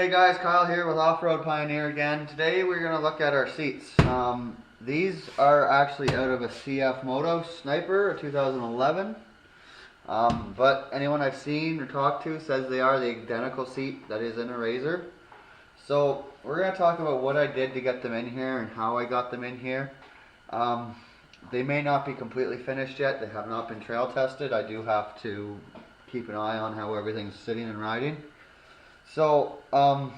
Hey guys, Kyle here with Off-Road Pioneer again. Today we're going to look at our seats. These are actually out of a CF Moto Sniper, a 2011. But anyone I've seen or talked to says they are the identical seat that is in a RZR. So we're going to talk about what I did to get them in here and how I got them in here. They may not be completely finished yet. They have not been trail tested. I do have to keep an eye on how everything's sitting and riding. So, I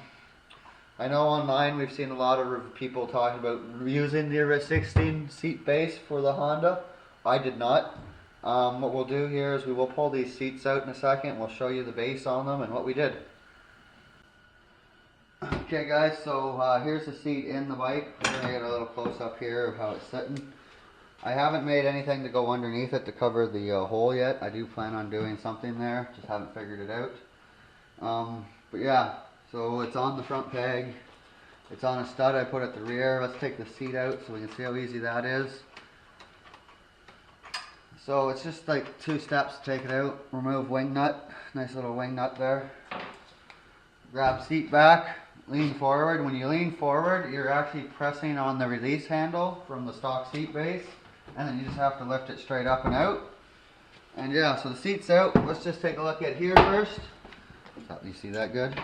know online we've seen a lot of people talking about using the 16 seat base for the Honda. I did not. What we'll do here is we will pull these seats out in a second. We'll show you the base on them and what we did. Okay guys, so here's the seat in the bike. We're going to get a little close up here of how it's sitting. I haven't made anything to go underneath it to cover the hole yet. I do plan on doing something there, just haven't figured it out. But yeah, so it's on the front peg. It's on a stud I put at the rear. Let's take the seat out so we can see how easy that is. So it's just like 2 steps to take it out. Remove wing nut, nice little wing nut there. Grab seat back, lean forward. When you lean forward, you're actually pressing on the release handle from the stock seat base, and then you just have to lift it straight up and out. And yeah, so the seat's out. Let's just take a look at here first. You see that good?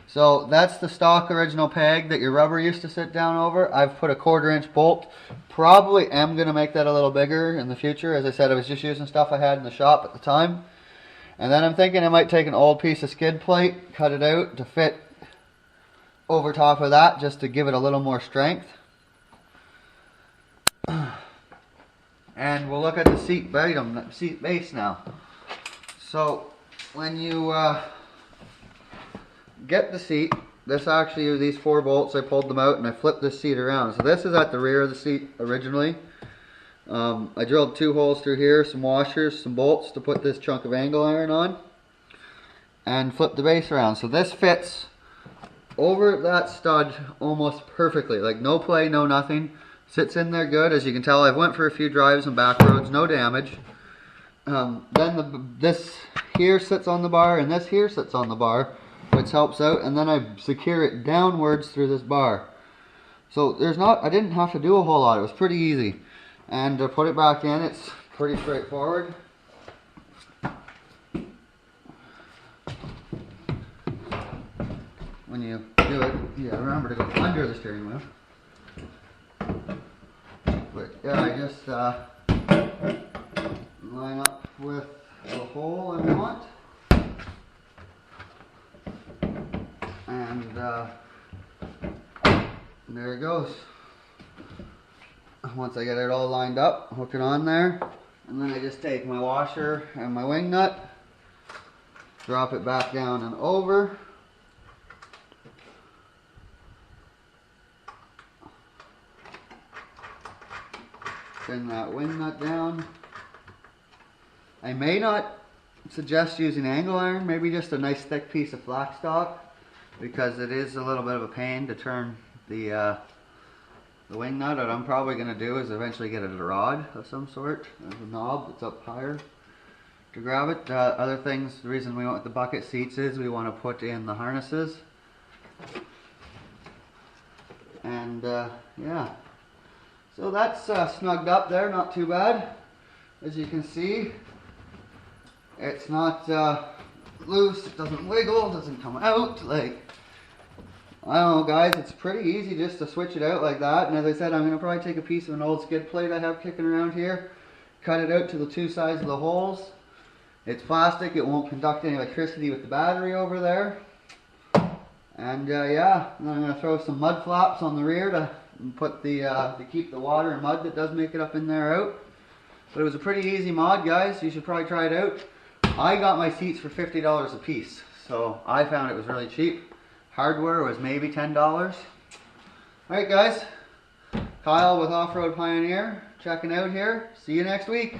So that's the stock original peg that your rubber used to sit down over. I've put a 1/4 inch bolt. Probably am going to make that a little bigger in the future. As I said, I was just using stuff I had in the shop at the time. And then I'm thinking I might take an old piece of skid plate, cut it out to fit over top of that, just to give it a little more strength. And we'll look at the seat base now. So when you get the seat, this actually, these 4 bolts, I pulled them out and I flipped this seat around. So this is at the rear of the seat originally. I drilled 2 holes through here, some washers, some bolts to put this chunk of angle iron on, and flip the base around. So this fits over that stud almost perfectly, like no play, no nothing. Sits in there good. As you can tell, I've went for a few drives on back roads, no damage. Then this here sits on the bar and this here sits on the bar, which helps out, and then I secure it downwards through this bar. So I didn't have to do a whole lot. It was pretty easy. And to put it back in, it's pretty straightforward. When you do it, yeah, remember to go under the steering wheel. But yeah, I just line up with the hole I want, and there it goes. Once I get it all lined up, hook it on there, and then I just take my washer and my wing nut, drop it back down and over. Pin that wing nut down. I may not suggest using angle iron, maybe just a nice thick piece of flat stock, because it is a little bit of a pain to turn the wing nut. What I'm probably going to do is eventually get a rod of some sort. There's a knob that's up higher to grab it. Other things, the reason we went with the bucket seats is we want to put in the harnesses. And yeah. So that's snugged up there, not too bad. As you can see, it's not loose, it doesn't wiggle, it doesn't come out. Like, I don't know guys, it's pretty easy just to switch it out like that. And as I said, I'm going to probably take a piece of an old skid plate I have kicking around here, cut it out to the 2 sides of the holes. It's plastic, it won't conduct any electricity with the battery over there. And yeah, and I'm going to throw some mud flaps on the rear to put to keep the water and mud that does make it up in there out. But it was a pretty easy mod, guys. You should probably try it out. I got my seats for $50 a piece, so I found it was really cheap. Hardware was maybe $10. Alright guys, Kyle with Off-Road Pioneer checking out here. See you next week.